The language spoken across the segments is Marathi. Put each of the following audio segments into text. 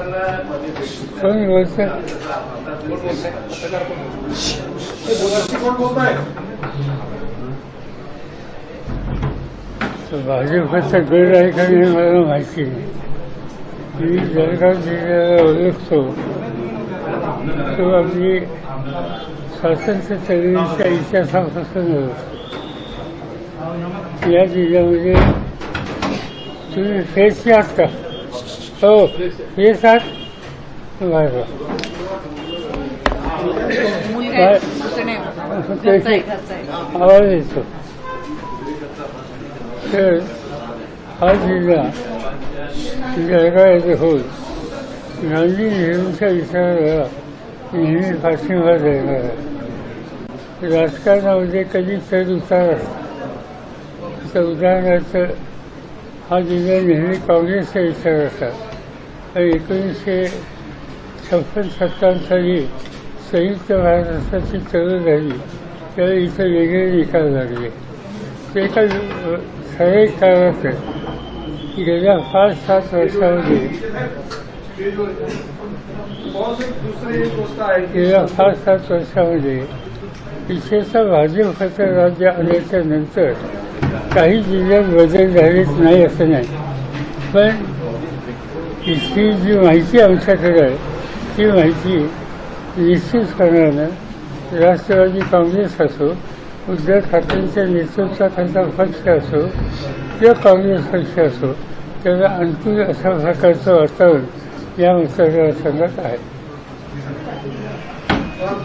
कोण बोलतंय? भाजपचा गड आहे का नाही मला माहिती नाही. मी जळगाव जिल्ह्याला ओळखतो तो आपली स्वातंत्र्य चळवळीच्या इतिहासापासून ओळखतो. या जिल्ह्यामध्ये तुम्ही फेस आहात का? हो, फेस आहात. बरं आवाज येतो. तर हा जिल्हा जळगाव येथे होत गांधी नेहरूंच्या विचाराला नेहमी पाठिंबा देणार आहे. राजकारणामध्ये कधी चढ उतार असतो. उदाहरणार्थ हा जिल्हा नेहमी काँग्रेसचा विचार असतात. 1956-57 साली संयुक्त महाराष्ट्राची चळवळ झाली त्यावेळी इथं वेगळे निकाल लागले. ते एका ठराविक काळात गेल्या 5-7 वर्षामध्ये विशेषतः भाजपचं राज्य आल्याच्या नंतर काही जिल्ह्यात बदल झालेच नाही असं नाही. पण इथली जी माहिती आमच्याकडे आहे ती माहिती निश्चितपणानं राष्ट्रवादी काँग्रेस असो, उद्धव ठाकरेंच्या नेतृत्वाखालचा पक्ष असो किंवा काँग्रेस पक्ष असो, त्याला अनुकूल अशा प्रकारचं वातावरण या मतदारसंघात आहे.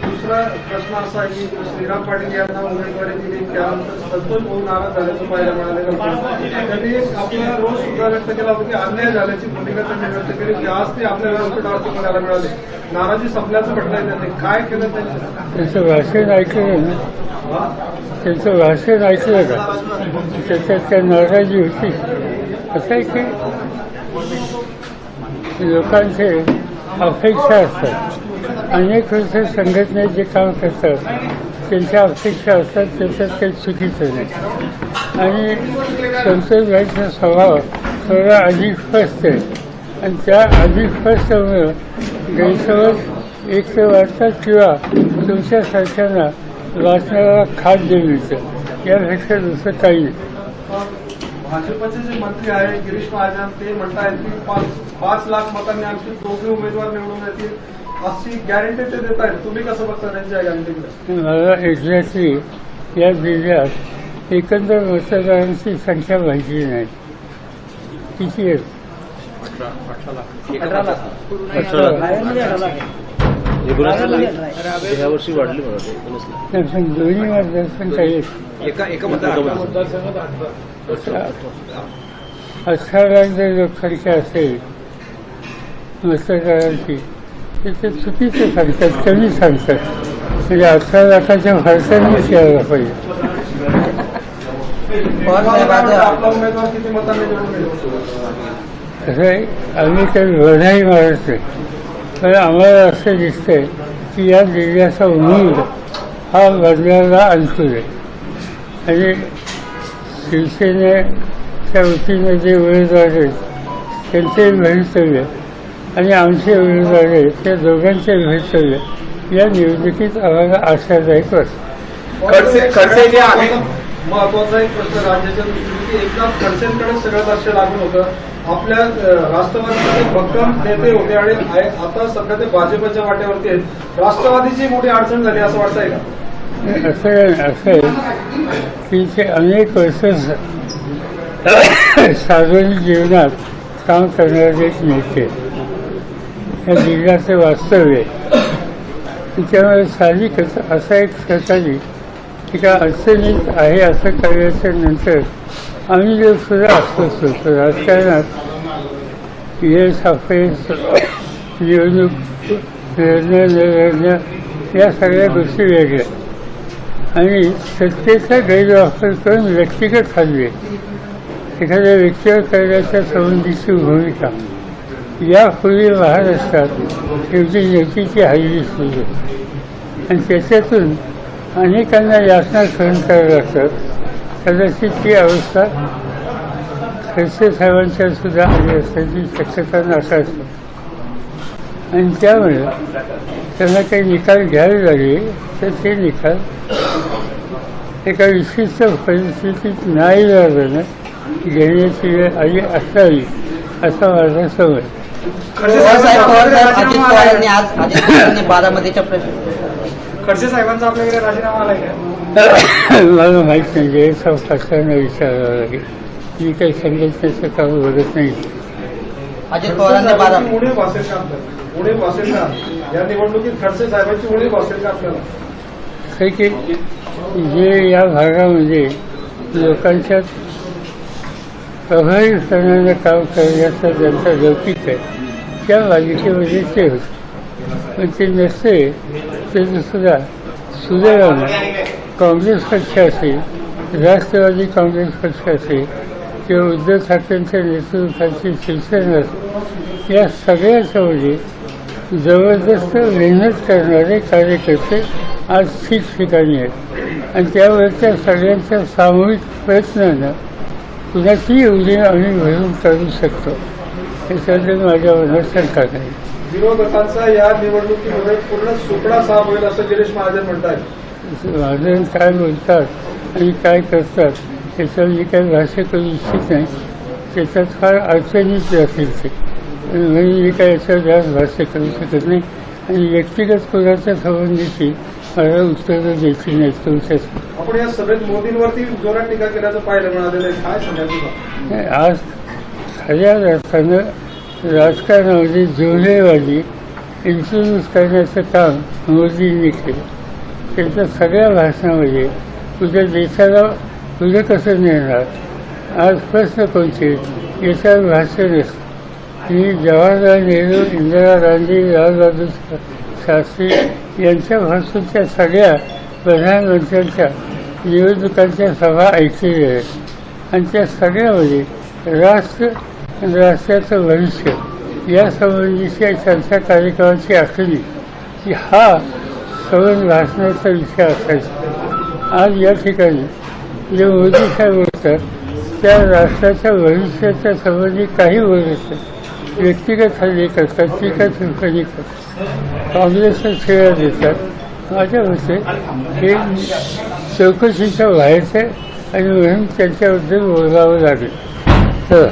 दुसरा प्रश्न असा आहे की श्रीराम पाटील यांना उमेदवारी दिली त्यानंतर सतत होऊन नाराज झाल्याचं पाहायला मिळालेलं. त्यांनी आपला रोष सुद्धा व्यक्त केला होता की अन्याय झाल्याची भूमिका त्यांनी व्यक्त केली. आज ते आपल्या व्यासपीठावरती बघायला मिळाले. नाराजी संपल्याचं म्हटलंय त्यांनी. काय केलं त्यांचं भाषण ऐकलं ना? त्यांचं भाषण ऐकलं का? त्याच्यात त्या नाराजी होती असं आहे की लोकांचे अपेक्षा असतात. अनेक वर्ष संघटनेत जे काम करतात त्यांच्या अपेक्षा असतात, त्याच्यात काही चुकीचं नाही. आणि संतोषभाईचा स्वभाव थोडा अधिक स्पष्ट आहे आणि त्या अधिक स्पष्टमुळं गैरसमज एक तर वाटतात किंवा तुमच्यासारख्यांना वाचनाला खाद्य मिळतं. यापेक्षा दुसरं काही नाही. भाजपचे जे मंत्री आहे गिरीश महाजन ते म्हणतायत की 5 लाख मतांनी आमचे दोघे उमेदवार निवडून येतील अशी गॅरंटी ते देत आहेत. तुम्ही कसं बघता त्यांच्या गॅरंटीकडे? मला एक्झॅक्टली या जिल्ह्यात एकंदर मतदारांची संख्या माहिती नाही. किती आहे? 18 लाख. यावर्षी वाढली मला पण दोन्ही मतदारसंघ काही 18 लाख जर लोकसंख्या असेल मतदारांची तर ते चुकीचं सांगतात, कमी सांगतात. म्हणजे 18 लाखाच्या फरकानेच यायला पाहिजे. आपला उमेदवार किती मतांनी निवडून येईल? कसं आहे, आम्ही काही लढाई मारत नाही. पण आम्हाला असं दिसतंय की या जिल्ह्याचा मूळ हा बदलाला अनुकूल आहे. आणि शिवसेनेच्या वतीने जे उमेदवार आहेत त्यांचे भवितव्य आणि आमचे उमेदवार आहेत त्या दोघांचे भवितव्य या निवडणुकीत आम्हाला आशादायक वाटतं. महत्वाचा एक प्रश्न राज्याच्या दृष्टीने एकदा खडसेंकडे सगळं लक्ष लागून होतं. आपल्या राष्ट्रवादीचे भक्कम नेते होते आणि आता सध्या ते भाजपच्या वाट्यावरती आहेत. राष्ट्रवादीची मोठी अडचण झाली असं वाटतंय का? असं आहे की ते अनेक वर्ष सार्वजनिक जीवनात काम करणारे एक नेते या जिल्ह्याचे वास्तव्य त्याच्यामुळे साहजिकच असा एक सरकारी एका अडचणीत आहे असं कळल्याच्या नंतर आम्ही जो सुद्धा अस्वस्थ होतो. राजकारणात यश अपयश निवडणूक लढणं न लढणं या सगळ्या गोष्टी वेगळ्या आणि सत्तेचा गैरवापर करून व्यक्तिगत हल्ले एखाद्या व्यक्तीवर करण्याच्या संबंधीची भूमिका यापूर्वी महाराष्ट्रात शेवटी व्यक्तीची हल्ली सुरू आणि त्याच्यातून अनेकांना यातना सहन कराव्या लागतात. कदाचित ती अवस्था खडसे साहेबांच्या सुद्धा आली असण्याची शक्यता नसायची. आणि त्यामुळे त्यांना काही निकाल घ्यावे लागले तर ते निकाल एका विशिष्ट परिस्थितीत नाही झाल्यानं घेण्याची वेळ आली असावी असा माझा समज. पवार साहेब, अजित पवारांनी आज अजित पवारांनी बारामतीच्या प्रश्न खडसे साहेबांचा आपल्याकडे राजीनामा आलाय का? मला माहीत नाही जयसावकाशांना विचारावं लागेल. मी काही संघटनेचं काम बघत नाही. अजित पवारांनी बारा उणीव भासेल का आपल्याला? उणीव भासेल का या निवडणुकीत खडसे साहेबांची उणीव भासेल का आपल्याला? काही की जे या भागामध्ये लोकांच्या प्रभावीपणानं काम करण्याचा ज्यांचा लौकिक आहे त्या मालिकेमध्ये ते होते. पण ते नसते ते सुद्धा सुदैवानं काँग्रेस पक्ष असेल, राष्ट्रवादी काँग्रेस पक्ष असेल किंवा उद्धव ठाकरेंच्या नेतृत्वाची शिवसेना असेल, या सगळ्याच्यामध्ये जबरदस्त मेहनत करणारे कार्यकर्ते आज ठिकठिकाणी आहेत आणि त्यामुळे त्या सगळ्यांच्या सामूहिक प्रयत्नानं कुणाची उद्या आम्ही भरून काढू शकतो याच्याबद्दल माझ्या मनात शंका नाही. विरोधकांचा या निवडणुकीमध्ये पूर्ण सुपडा साफ होईल असं गिरीश महाजन म्हणतात. महाजन काय बोलतात आणि काय करतात त्याच्यावर मी काही भाष्य करू इच्छित नाही. त्याच्यात फार अडचणीच असेल ते म्हणून मी काय याच्यावर जास्त भाष्य करू शकत नाही आणि व्यक्तिगत कोणाच्या संबंधीची मला उत्तरं द्यायची नाही तुमच्याच. आपण या सभेत मोदींवरती जोरात टीका केल्याचं पाहायला मिळालेलं आहे. काय सांगायचं? आज खऱ्या अर्थानं राजकारणामध्ये जुळलेवादी इन्फ्लुअन्स करण्याचं काम मोदींनी केलं. त्यांच्या सगळ्या भाषणामध्ये उद्या देशाला पुढे कसं नेणार, आज प्रश्न कोणते याच्यावर भाष्य नसतं. मी जवाहरलाल नेहरू, इंदिरा गांधी, लालबहादूर शास्त्री यांच्या भाषणाच्या सगळ्या प्रधानमंत्र्यांच्या निवडणुकांच्या सभा ऐकलेल्या आहेत आणि त्या सगळ्यामध्ये राष्ट्र आणि राष्ट्राचं भविष्य यासंबंधीच्या चर्चा कार्यक्रमाची आखणी की हा सवन भाषणाचा विषय असायचा. आज या ठिकाणी जे मोदी साहेब बोलतात त्या राष्ट्राच्या भविष्याच्या संबंधी काही बोलत नाही. व्यक्तिगत हल्ले करतात, टीका टिप्पणी करतात, काँग्रेसला खेळा देतात. माझ्या मते हे चौकशीच्या बाहेरचं आहे आणि म्हणून त्यांच्याबद्दल बोलावं लागेल. तर